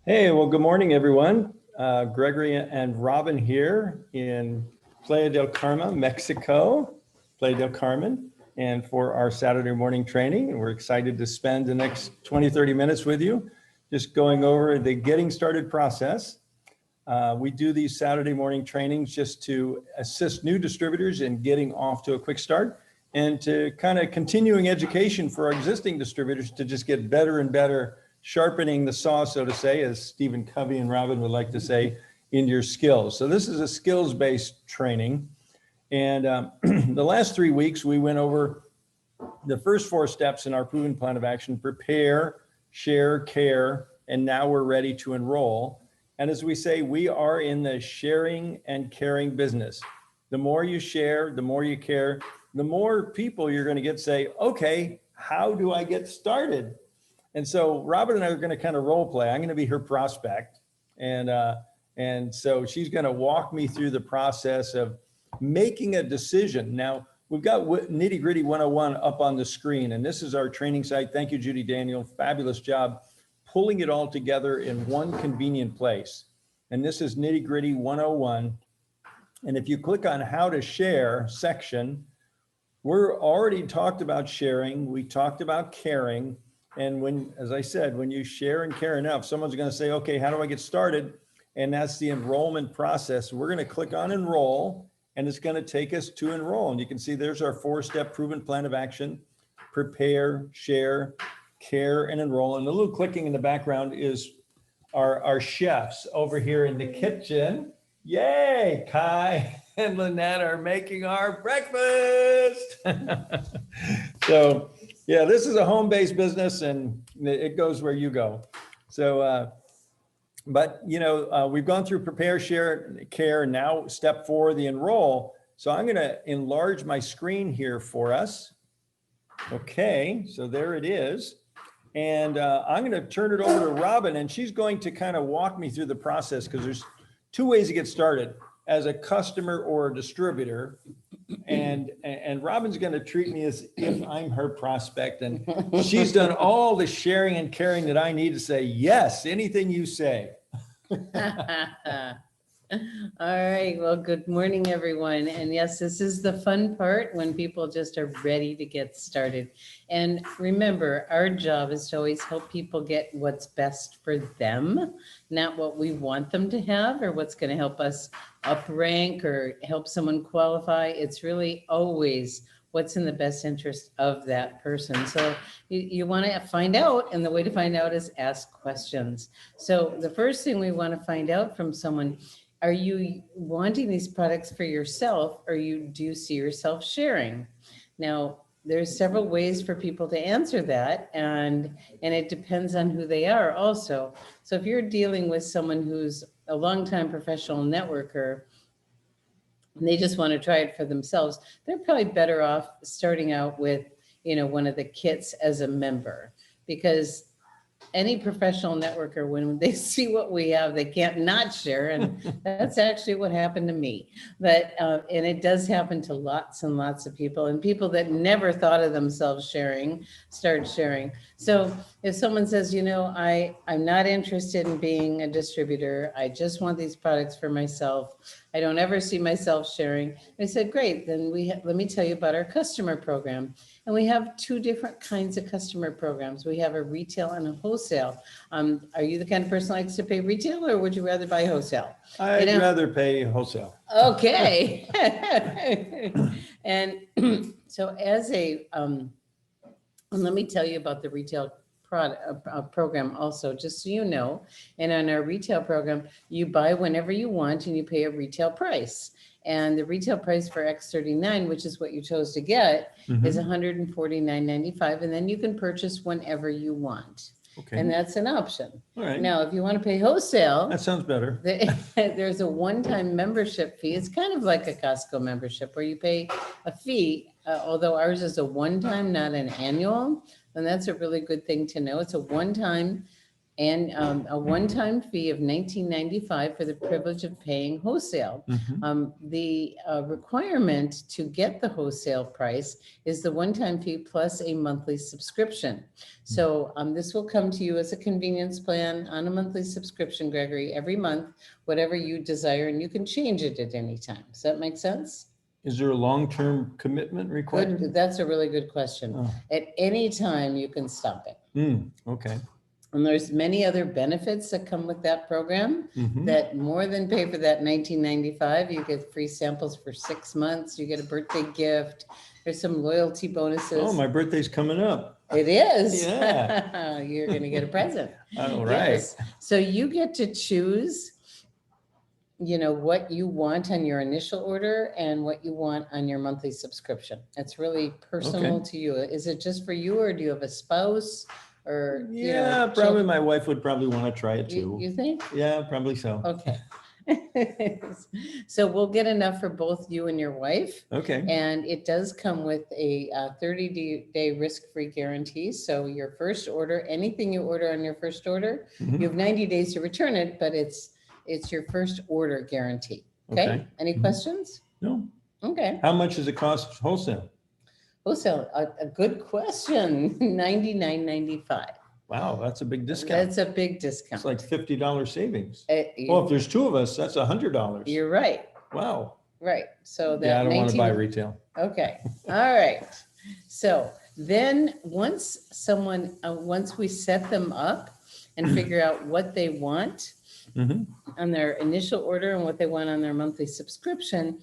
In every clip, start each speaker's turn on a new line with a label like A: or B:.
A: Hey, well, good morning, everyone. Gregory and Robin here in Playa del Carmen, Mexico, Playa del Carmen, and for our Saturday morning training. And we're excited to spend the next 20, 30 minutes with you, just going over the getting started process. We do these Saturday morning trainings just to assist new distributors in getting off to a quick start and to kind of continuing education for our existing distributors to just get better and better, sharpening the saw, so to say, as Stephen Covey and Robin would like to say, in your skills. So this is a skills-based training. And the last 3 weeks, we went over the first 4 steps in our proven plan of action: prepare, share, care, and now we're ready to enroll. And as we say, we are in the sharing and caring business. The more you share, the more you care, the more people you're going to get say, okay, how do I get started? And so Robin and I are going to kind of role play. I'm going to be her prospect. And so she's going to walk me through the process of making a decision. Now, we've got Nitty Gritty 101 up on the screen, and this is our training site. Thank you, Judy Daniel. Fabulous job pulling it all together in one convenient place. And this is Nitty Gritty 101. And if you click on how to share section, we're already talked about sharing. We talked about caring. And when, as I said, when you share and care enough, someone's going to say, okay, how do I get started? And that's the enrollment process. We're going to click on enroll, and it's going to take us to enroll. And you can see there's our 4-step proven plan of action: prepare, share, care, and enroll. And the little clicking in the background is our chefs over here in the kitchen. Yay, Kai and Lynette are making our breakfast. So yeah, this is a home-based business and it goes where you go. So, but you know, we've gone through prepare, share, care. Now step 4, the enroll. So I'm going to enlarge my screen here for us. Okay, so there it is. And I'm going to turn it over to Robin, and she's going to kind of walk me through the process, because there's 2 ways to get started: as a customer or a distributor. And Robin's going to treat me as if I'm her prospect, and she's done all the sharing and caring that I need to say, yes, anything you say.
B: All right. Well, good morning, everyone. And yes, this is the fun part, when people just are ready to get started. And remember, our job is to always help people get what's best for them, not what we want them to have or what's going to help us up rank or help someone qualify. It's really always what's in the best interest of that person. So you want to find out, and the way to find out is ask questions. So the first thing we want to find out from someone: are you wanting these products for yourself, or do you see yourself sharing? Now, there's several ways for people to answer that, and it depends on who they are also. So if you're dealing with someone who's a longtime professional networker, and they just want to try it for themselves, they're probably better off starting out with, one of the kits as a member, because any professional networker, when they see what we have, they can't not share. And that's actually what happened to me. But, and it does happen to lots and lots of people, and people that never thought of themselves sharing, start sharing. So if someone says, I'm not interested in being a distributor, I just want these products for myself, I don't ever see myself sharing, I said, great, then let me tell you about our customer program. And we have 2 different kinds of customer programs. We have a retail and a wholesale. Are you the kind of person that likes to pay retail, or would you rather buy wholesale?
A: I'd rather pay wholesale.
B: Okay. And so as a, let me tell you about the retail program also, just so you know. And on our retail program, you buy whenever you want and you pay a retail price. And the retail price for X39, which is what you chose to get, is $149.95. And then you can purchase whenever you want. Okay. And that's an option. All right. Now, if you want to pay wholesale,
A: that sounds better.
B: There's a one-time membership fee. It's kind of like a Costco membership, where you pay a fee, although ours is a one-time, not an annual. And that's a really good thing to know. It's a one-time And a one-time fee of $19.95 for the privilege of paying wholesale. The requirement to get the wholesale price is the one-time fee plus a monthly subscription. So this will come to you as a convenience plan on a monthly subscription, Gregory, every month, whatever you desire, and you can change it at any time. Does that make sense?
A: Is there a long-term commitment required?
B: Good. That's a really good question.
A: Oh.
B: At any time, you can stop it.
A: Okay.
B: And there's many other benefits that come with that program that more than pay for that $19.95. You get free samples for 6 months. You get a birthday gift. There's some loyalty bonuses.
A: Oh, my birthday's coming up.
B: It is.
A: Yeah.
B: You're going to get a present.
A: All right.
B: Yes. So you get to choose, what you want on your initial order and what you want on your monthly subscription. It's really personal to you. Is it just for you, or do you have a spouse? Or
A: yeah, probably my wife would probably want to try it too.
B: You think?
A: Yeah, probably so.
B: Okay. So we'll get enough for both you and your wife.
A: Okay.
B: And it does come with a 30-day risk-free guarantee. So your first order, anything you order on your first order, you have 90 days to return it, but it's your first order guarantee. Okay. Any questions?
A: No.
B: Okay.
A: How much does it cost wholesale?
B: Wholesale, a good question. $99.95.
A: Wow, that's a big discount.
B: That's a big discount.
A: It's like $50 savings.
B: You-
A: Well, if there's two of us, that's $100.
B: You're right.
A: Wow.
B: Right. So that
A: Yeah, I don't want to
B: 19
A: buy retail.
B: Okay. All right. So then once we set them up and figure out what they want on their initial order and what they want on their monthly subscription,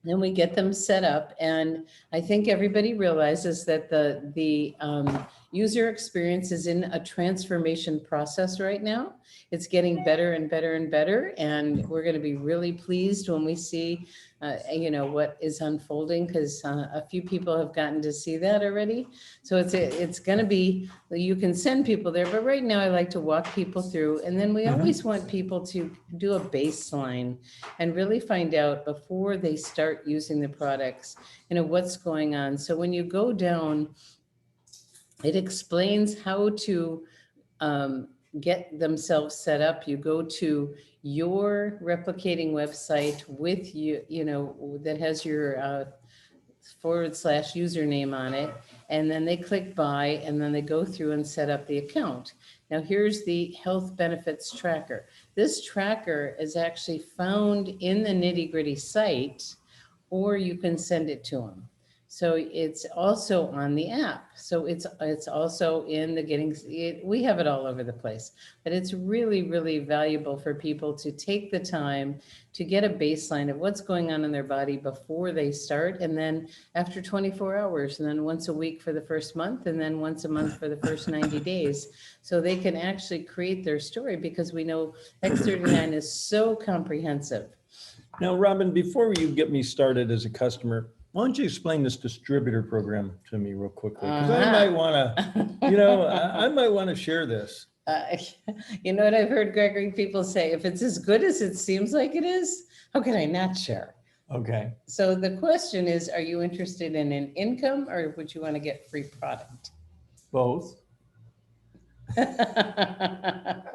B: then we get them set up. And I think everybody realizes that the user experience is in a transformation process right now. It's getting better and better and better. And we're going to be really pleased when we see, what is unfolding, because a few people have gotten to see that already. So it's going to be, you can send people there, but right now I like to walk people through. And then we always want people to do a baseline and really find out before they start using the products, what's going on. So when you go down, it explains how to get themselves set up. You go to your replicating website with that has your / username on it. And then they click buy, and then they go through and set up the account. Now here's the health benefits tracker. This tracker is actually found in the nitty-gritty site, or you can send it to them. So it's also on the app. So it's also in the we have it all over the place, but it's really, really valuable for people to take the time to get a baseline of what's going on in their body before they start. And then after 24 hours, and then once a week for the first month, and then once a month for the first 90 days. So they can actually create their story, because we know X39 is so comprehensive.
A: Now, Robin, before you get me started as a customer, why don't you explain this distributor program to me real quickly? Because I might want to, I might want to share this.
B: You know what I've heard, Gregory, people say, if it's as good as it seems like it is, how can I not share?
A: Okay.
B: So the question is, are you interested in an income, or would you want to get free product?
A: Both.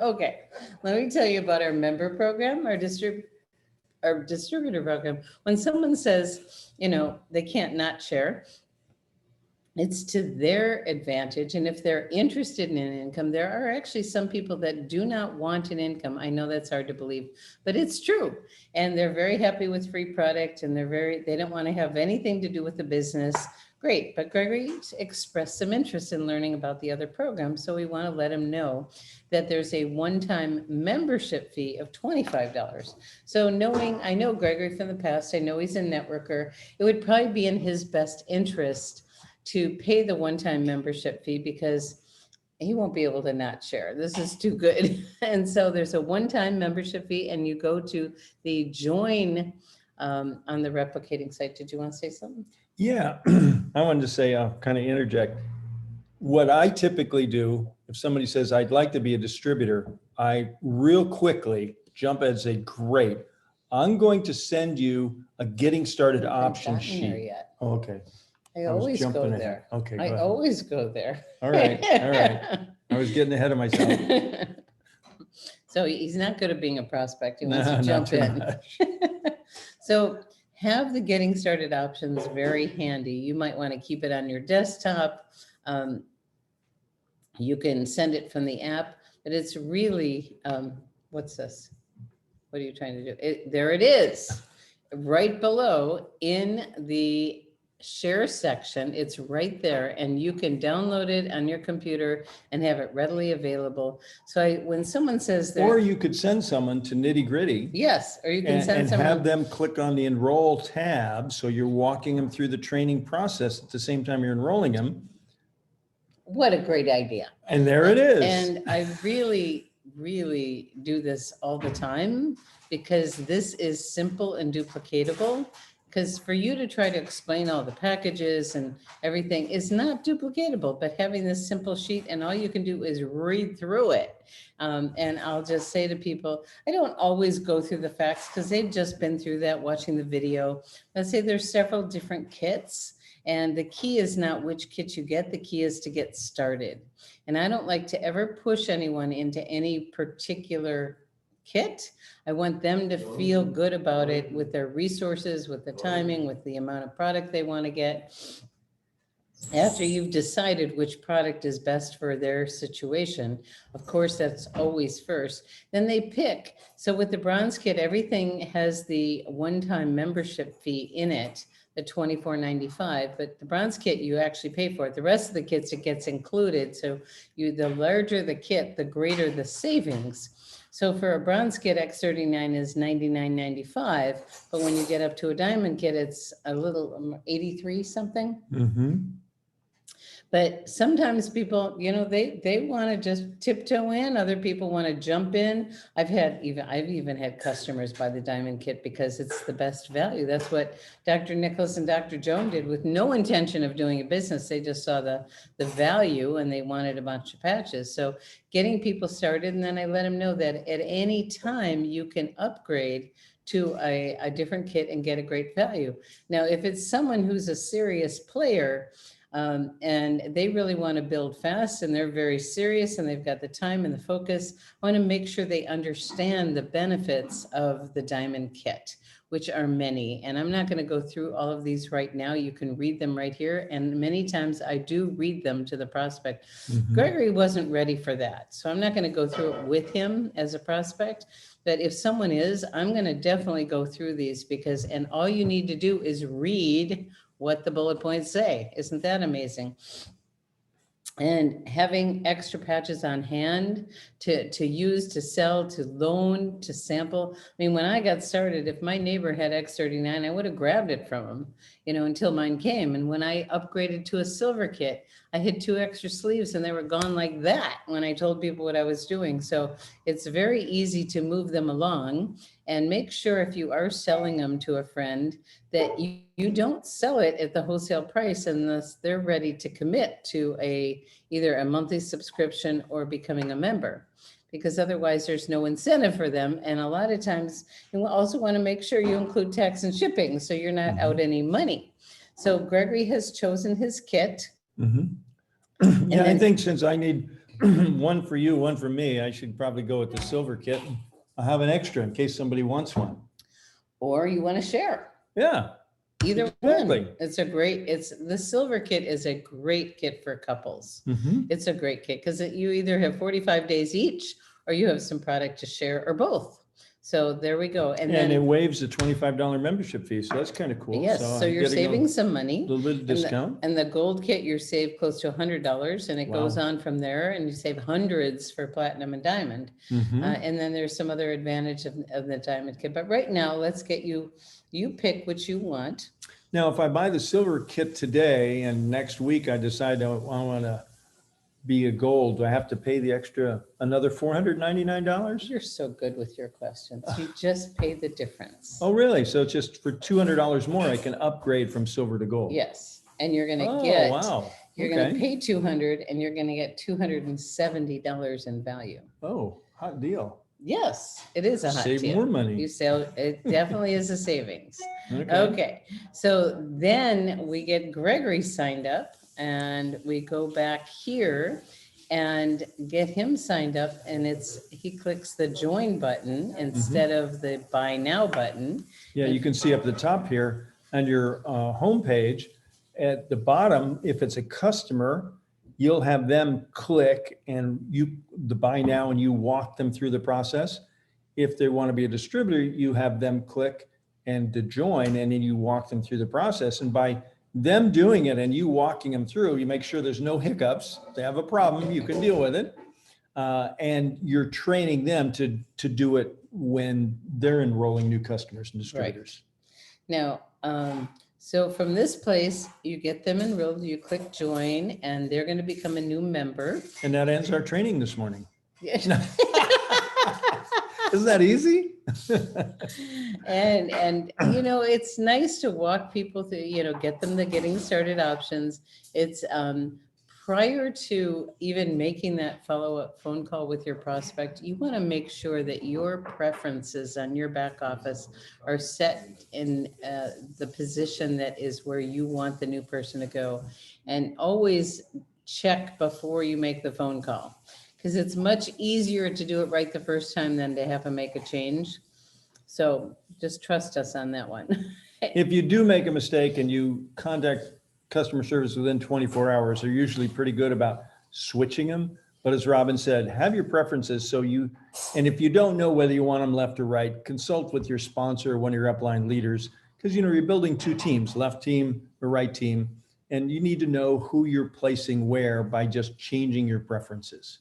B: Okay, let me tell you about our member program, our distributor program. When someone says, they can't not share, it's to their advantage. And if they're interested in an income, there are actually some people that do not want an income. I know that's hard to believe, but it's true. And they're very happy with free product, and they don't want to have anything to do with the business. Great, but Gregory expressed some interest in learning about the other programs, so we want to let him know that there's a one-time membership fee of $25. So I know Gregory from the past, I know he's a networker, it would probably be in his best interest to pay the one-time membership fee, because he won't be able to not share. This is too good. And so there's a one-time membership fee, and you go to the join on the replicating site. Did you want to say something?
A: Yeah, I wanted to say, I'll kind of interject. What I typically do, if somebody says, I'd like to be a distributor, I real quickly jump and say, great, I'm going to send you a getting started option
B: Haven't gotten there
A: sheet.
B: yet.
A: Oh, okay.
B: I
A: I was
B: always go
A: jumping ahead.
B: there.
A: Okay, go
B: I
A: ahead.
B: always go there.
A: All right, all right. I was getting ahead of myself.
B: So he's not good at being a prospect. He wants
A: No,
B: to
A: not
B: jump
A: too
B: in.
A: much.
B: So have the getting started options very handy. You might want to keep it on your desktop. You can send it from the app, but it's really, what's this? What are you trying to do? There it is, right below in the share section. It's right there, and you can download it on your computer and have it readily available. So when someone says they're,
A: Or you could send someone to Nitty Gritty
B: yes, or you can
A: and
B: send
A: have
B: someone,
A: them click on the Enroll tab. So you're walking them through the training process at the same time you're enrolling them.
B: what a great idea.
A: And there it is.
B: And I really, really do this all the time because this is simple and duplicatable. Because for you to try to explain all the packages and everything is not duplicatable, but having this simple sheet and all you can do is read through it. And I'll just say to people, I don't always go through the facts because they've just been through that watching the video. Let's say there's several different kits. And the key is not which kit you get, the key is to get started. And I don't like to ever push anyone into any particular kit. I want them to feel good about it with their resources, with the timing, with the amount of product they want to get. After you've decided which product is best for their situation, of course, that's always first, then they pick. So with the bronze kit, everything has the one-time membership fee in it, the $24.95, but the bronze kit, you actually pay for it. The rest of the kits, it gets included. So the larger the kit, the greater the savings. So for a bronze kit, X39 is $99.95, but when you get up to a diamond kit, it's a little 83 something.
A: Mm-hmm.
B: But sometimes people, they want to just tiptoe in. Other people want to jump in. I've even had customers buy the diamond kit because it's the best value. That's what Dr. Nicholas and Dr. Joan did with no intention of doing a business. They just saw the value and they wanted a bunch of patches. So getting people started, and then I let them know that at any time you can upgrade to a different kit and get a great value. Now, if it's someone who's a serious player, and they really want to build fast and they're very serious and they've got the time and the focus, I want to make sure they understand the benefits of the diamond kit, which are many. And I'm not going to go through all of these right now. You can read them right here. And many times I do read them to the prospect.
A: Mm-hmm.
B: Gregory wasn't ready for that. So I'm not going to go through it with him as a prospect. But if someone is, I'm going to definitely go through these and all you need to do is read what the bullet points say. Isn't that amazing? And having extra patches on hand to use, to sell, to loan, to sample. I mean, when I got started, if my neighbor had X39, I would have grabbed it from him, until mine came. And when I upgraded to a silver kit, I had 2 extra sleeves and they were gone like that when I told people what I was doing. So it's very easy to move them along, and make sure if you are selling them to a friend that you don't sell it at the wholesale price unless they're ready to commit to either a monthly subscription or becoming a member, because otherwise there's no incentive for them. And a lot of times you also want to make sure you include tax and shipping so you're not out any money. So Gregory has chosen his kit.
A: Mm-hmm. Yeah, I think since I need one for you, one for me, I should probably go with the silver kit. I'll have an extra in case somebody wants one.
B: Or you want to share.
A: Yeah.
B: Either
A: Exactly.
B: one. The silver kit is a great kit for couples.
A: Mm-hmm.
B: It's a great kit because you either have 45 days each or you have some product to share, or both. So there we go. And then
A: it waives the $25 membership fee. So that's kind of cool.
B: yes, so
A: I'm
B: you're
A: getting
B: saving some money.
A: a little bit of discount.
B: And the gold kit, you're saved close to $100, and it goes on from there, and you save hundreds for platinum and diamond.
A: Mm-hmm.
B: And then there's some other advantage of the diamond kit. But right now, let's get you pick what you want.
A: Now, if I buy the silver kit today and next week I decide I want to be a gold, do I have to pay the extra another $499?
B: You're so good with your questions. You just pay the difference.
A: Oh, really? So it's just for $200 more, I can upgrade from silver to gold.
B: Yes. And you're going to
A: wow.
B: You're going to pay $200 and you're going to get $270 in value.
A: Oh, hot deal.
B: Yes, it is a hot deal.
A: Save more money.
B: It definitely is a savings.
A: Okay.
B: Okay. So then we get Gregory signed up and we go back here and get him signed up. And he clicks the join button instead of the buy now button.
A: Yeah, you can see up the top here on your homepage at the bottom, if it's a customer, you'll have them click and the buy now and you walk them through the process. If they want to be a distributor, you have them click and to join, and then you walk them through the process. And by them doing it and you walking them through, you make sure there's no hiccups. If they have a problem, you can deal with it. And you're training them to do it when they're enrolling new customers and distributors.
B: Now, so from this place, you get them enrolled, you click join, and they're going to become a new member.
A: And that ends our training this morning. Isn't that easy?
B: And it's nice to walk people through, get them the getting started options. It's prior to even making that follow-up phone call with your prospect, you want to make sure that your preferences on your back office are set in the position that is where you want the new person to go. And always check before you make the phone call, because it's much easier to do it right the first time than to have to make a change. So just trust us on that one.
A: If you do make a mistake and you contact customer service within 24 hours, they're usually pretty good about switching them. But as Robin said, have your preferences. And if you don't know whether you want them left or right, consult with your sponsor or one of your upline leaders, because you're building two teams, left team or right team, and you need to know who you're placing where by just changing your preferences.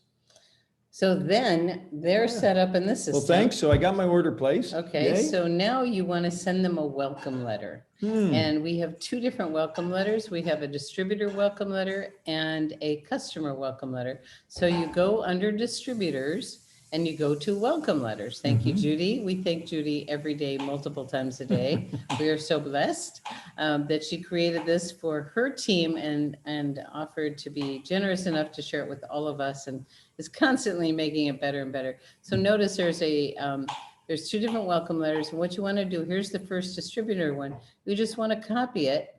B: So then they're set up in the system.
A: Well, thanks. So I got my order placed.
B: Okay,
A: Yay.
B: so now you want to send them a welcome letter. And we have two different welcome letters. We have a distributor welcome letter and a customer welcome letter. So you go under distributors and you go to welcome letters. Thank you, Judy. We thank Judy every day, multiple times a day. We are so blessed that she created this for her team and offered to be generous enough to share it with all of us, and is constantly making it better and better. So notice there's two different welcome letters. And what you want to do, here's the first distributor one. You just want to copy it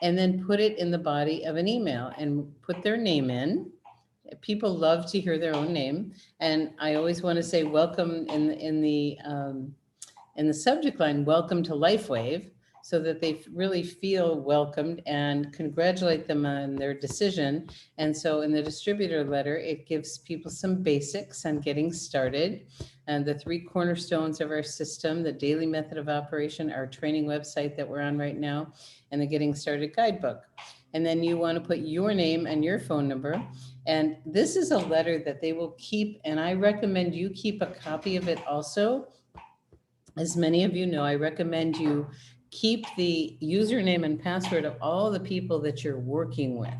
B: and then put it in the body of an email and put their name in. People love to hear their own name. And I always want to say welcome in the subject line, welcome to LifeWave, so that they really feel welcomed, and congratulate them on their decision. And so in the distributor letter, it gives people some basics on getting started, and the 3 cornerstones of our system, the daily method of operation, our training website that we're on right now, and the getting started guidebook. And then you want to put your name and your phone number. And this is a letter that they will keep, and I recommend you keep a copy of it also. As many of you know, I recommend you keep the username and password of all the people that you're working with,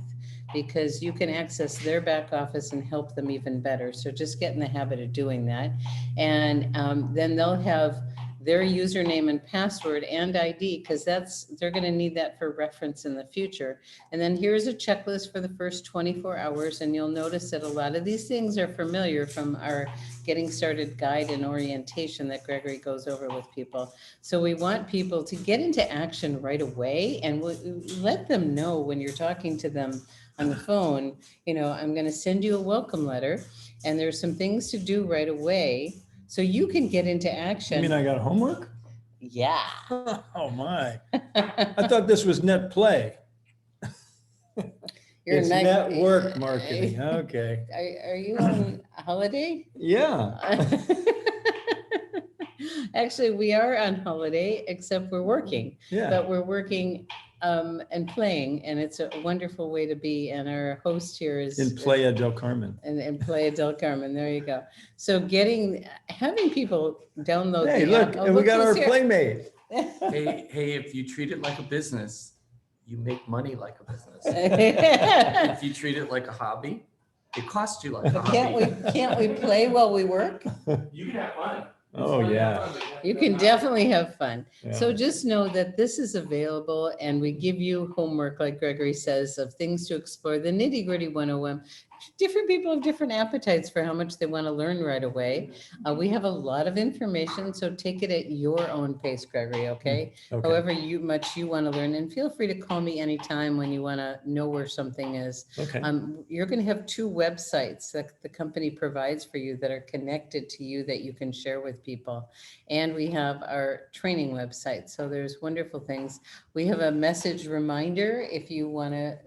B: because you can access their back office and help them even better. So just get in the habit of doing that. And then they'll have their username and password and ID, because they're going to need that for reference in the future. And then here's a checklist for the first 24 hours. And you'll notice that a lot of these things are familiar from our getting started guide and orientation that Gregory goes over with people. So we want people to get into action right away, and we'll let them know when you're talking to them on the phone, I'm going to send you a welcome letter, and there's some things to do right away, so you can get into action.
A: You mean I got homework?
B: Yeah.
A: Oh my. I thought this was net play. It's network marketing. Okay.
B: Are you on holiday?
A: Yeah.
B: Actually, we are on holiday, except we're working.
A: Yeah.
B: But we're working and playing, and it's a wonderful way to be. And our host here is
A: in Playa del Carmen.
B: In Playa del Carmen. There you go. So having people download.
A: Hey,
B: the
A: look,
B: app.
A: and we got our playmate.
C: Hey, if you treat it like a business, you make money like a business. If you treat it like a hobby, it costs you like a hobby.
B: Can't we play while we work?
C: You can have fun.
A: Oh yeah.
B: You can definitely have fun.
A: Yeah.
B: So just know that this is available, and we give you homework, like Gregory says, of things to explore, the nitty-gritty 101. different people have different appetites for how much they want to learn right away. We have a lot of information, so take it at your own pace, Gregory, okay?
A: Okay.
B: However much you want to learn, and feel free to call me anytime when you want to know where something is.
A: Okay.
B: You're going to have 2 websites that the company provides for you that are connected to you that you can share with people. And we have our training website. So there's wonderful things. We have a message reminder if you want to,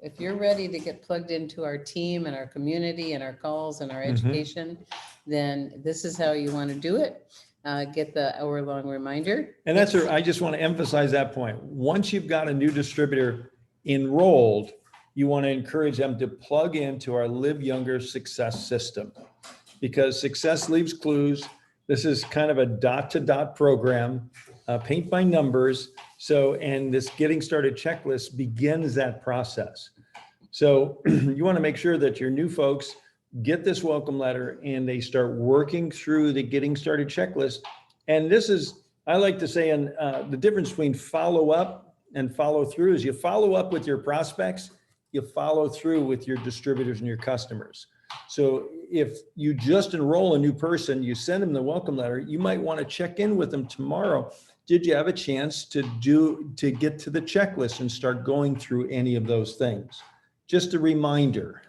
B: if you're ready to get plugged into our team and our community and our calls and our education, then this is how you want to do it. Get the hour-long reminder.
A: And that's, I just want to emphasize that point. Once you've got a new distributor enrolled, you want to encourage them to plug into our Live Younger success system, because success leaves clues. This is kind of a dot-to-dot program, paint by numbers. So, and this getting started checklist begins that process. So you want to make sure that your new folks get this welcome letter and they start working through the getting started checklist. And this is, I like to say, the difference between follow up and follow through is you follow up with your prospects, you follow through with your distributors and your customers. So if you just enroll a new person, you send them the welcome letter, you might want to check in with them tomorrow. Did you have a chance to get to the checklist and start going through any of those things? Just a reminder.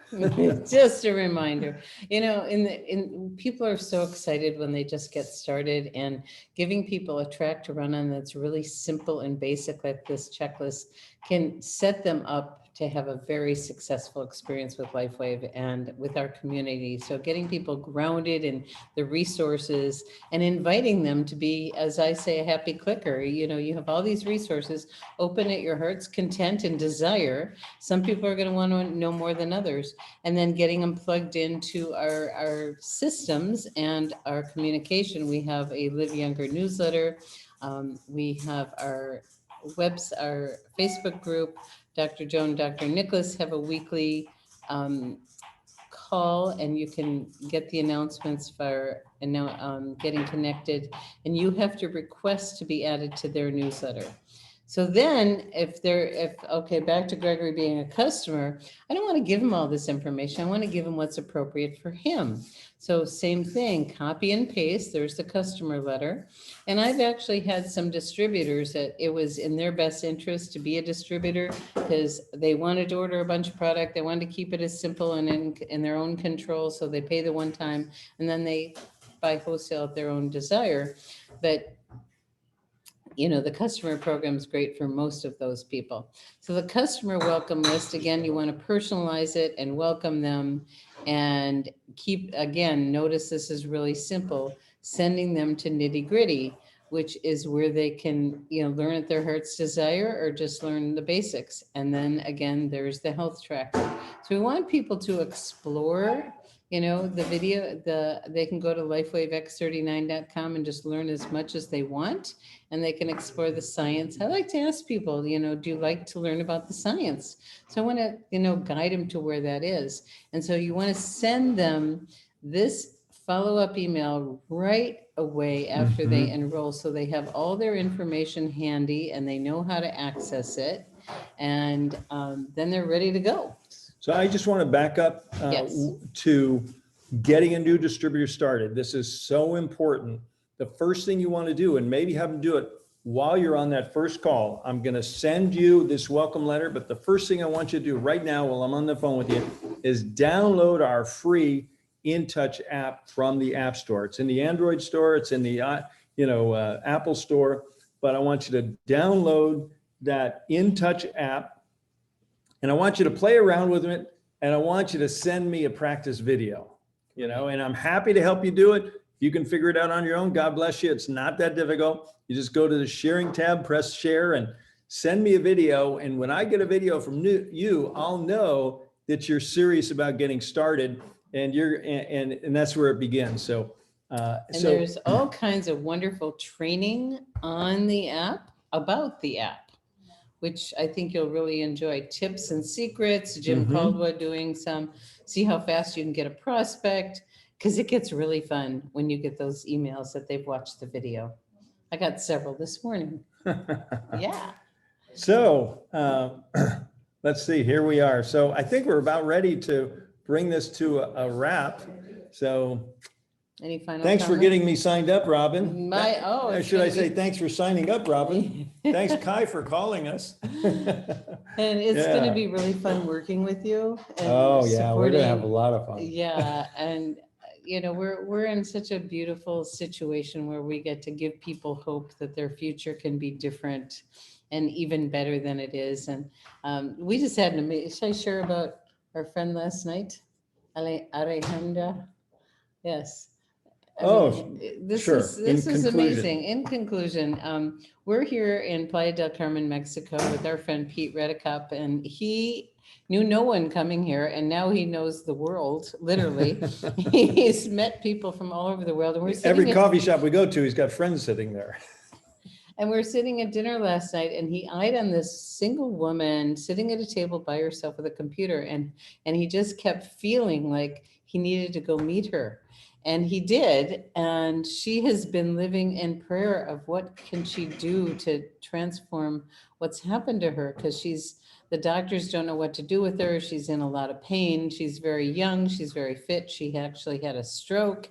B: Just a reminder. You know, people are so excited when they just get started, and giving people a track to run on that's really simple and basic, like this checklist, can set them up to have a very successful experience with LifeWave and with our community. So getting people grounded in the resources and inviting them to be, as I say, a happy clicker. You know, you have all these resources, open at your heart's content and desire. Some people are going to want to know more than others. And then getting them plugged into our systems and our communication. We have a Live Younger newsletter. We have our our Facebook group. Dr. Joan, Dr. Nicholas have a weekly call, and you can get the announcements for getting connected, and you have to request to be added to their newsletter. So then okay, back to Gregory being a customer, I don't want to give him all this information. I want to give him what's appropriate for him. So same thing, copy and paste. There's the customer letter. And I've actually had some distributors that it was in their best interest to be a distributor because they wanted to order a bunch of product. They wanted to keep it as simple and in their own control. So they pay the one time and then they buy wholesale at their own desire. But you know, the customer program is great for most of those people. So the customer welcome list, again, you want to personalize it and welcome them and notice this is really simple, sending them to nitty gritty, which is where they can, learn at their heart's desire or just learn the basics. And then again, there's the health tracker. So we want people to explore the video, they can go to lifewavex39.com and just learn as much as they want, and they can explore the science. I like to ask people, do you like to learn about the science? So I want to, guide them to where that is. And so you want to send them this follow-up email right away after they enroll, so they have all their information handy and they know how to access it, and then they're ready to go.
A: So I just want to back up to getting a new distributor started. This is so important. The first thing you want to do, and maybe have them do it while you're on that first call, I'm going to send you this welcome letter, but the first thing I want you to do right now while I'm on the phone with you is download our free InTouch app from the App Store. It's in the Android store, it's in the Apple store, but I want you to download that InTouch app. And I want you to play around with it, and I want you to send me a practice video, and I'm happy to help you do it. You can figure it out on your own. God bless you. It's not that difficult. You just go to the sharing tab, press share, and send me a video. And when I get a video from you, I'll know that you're serious about getting started, and and that's where it begins. So,
B: there's all kinds of wonderful training on the app about the app, which I think you'll really enjoy. Tips and secrets, Jim Caldwell doing see how fast you can get a prospect, because it gets really fun when you get those emails that they've watched the video. I got several this morning. Yeah.
A: So let's see, here we are. So I think we're about ready to bring this to a wrap. So
B: Any final
A: thanks for
B: comments?
A: getting me signed up, Robin.
B: It's
A: Should I
B: gonna
A: say
B: be-
A: thanks for signing up, Robin? Thanks, Kai, for calling us.
B: And it's going to
A: Yeah.
B: be really fun working with you. And
A: Oh, yeah, we're gonna have a
B: supporting-
A: lot of fun.
B: Yeah, and we're in such a beautiful situation where we get to give people hope that their future can be different and even better than it is. And we just had an amazing. Should I share about our friend last night, Alejandra? Yes. This
A: sure.
B: is
A: In conclusion.
B: amazing. In conclusion, we're here in Playa del Carmen, Mexico, with our friend Pete Redicop, and he knew no one coming here, and now he knows the world. Literally, he's met people from all over the world, and we're sitting
A: Every
B: at,
A: coffee shop we go to, he's got friends sitting there.
B: and we're sitting at dinner last night, and he eyed on this single woman sitting at a table by herself with a computer, and he just kept feeling like he needed to go meet her. And he did, and she has been living in prayer of what can she do to transform what's happened to her, because the doctors don't know what to do with her. She's in a lot of pain. She's very young. She's very fit. She actually had a stroke.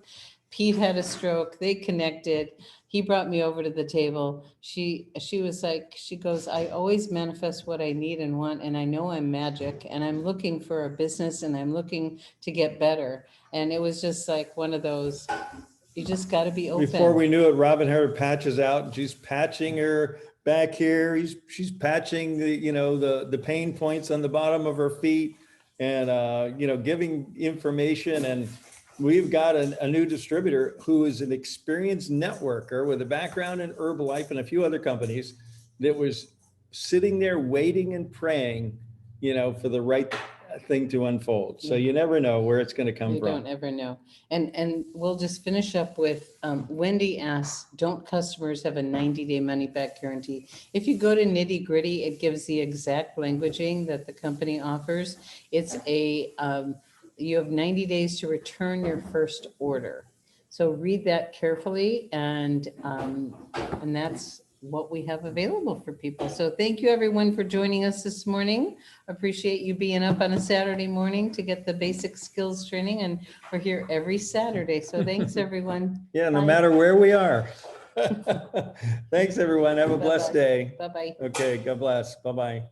B: Pete had a stroke. They connected. He brought me over to the table. She was like, she goes, I always manifest what I need and want, and I know I'm magic, and I'm looking for a business, and I'm looking to get better. And it was just like one of those, you just got to be open.
A: Before we knew it, Robin had her patches out, and she's patching her back here. She's patching the pain points on the bottom of her feet, and giving information. And we've got a new distributor who is an experienced networker with a background in Herbalife and a few other companies that was sitting there waiting and praying, for the right thing to unfold. So you never know where it's going to come
B: You
A: from.
B: don't ever know. And we'll just finish up with, Wendy asks, don't customers have a 90-day money back guarantee? If you go to Nitty Gritty, it gives the exact languaging that the company offers. It's you have 90 days to return your first order. So read that carefully, and that's what we have available for people. So thank you everyone for joining us this morning. Appreciate you being up on a Saturday morning to get the basic skills training, and we're here every Saturday. So thanks everyone.
A: Yeah, no
B: Bye.
A: matter where we are. Thanks, everyone. Have a blessed day.
B: Bye-bye.
A: Okay, God bless. Bye-bye.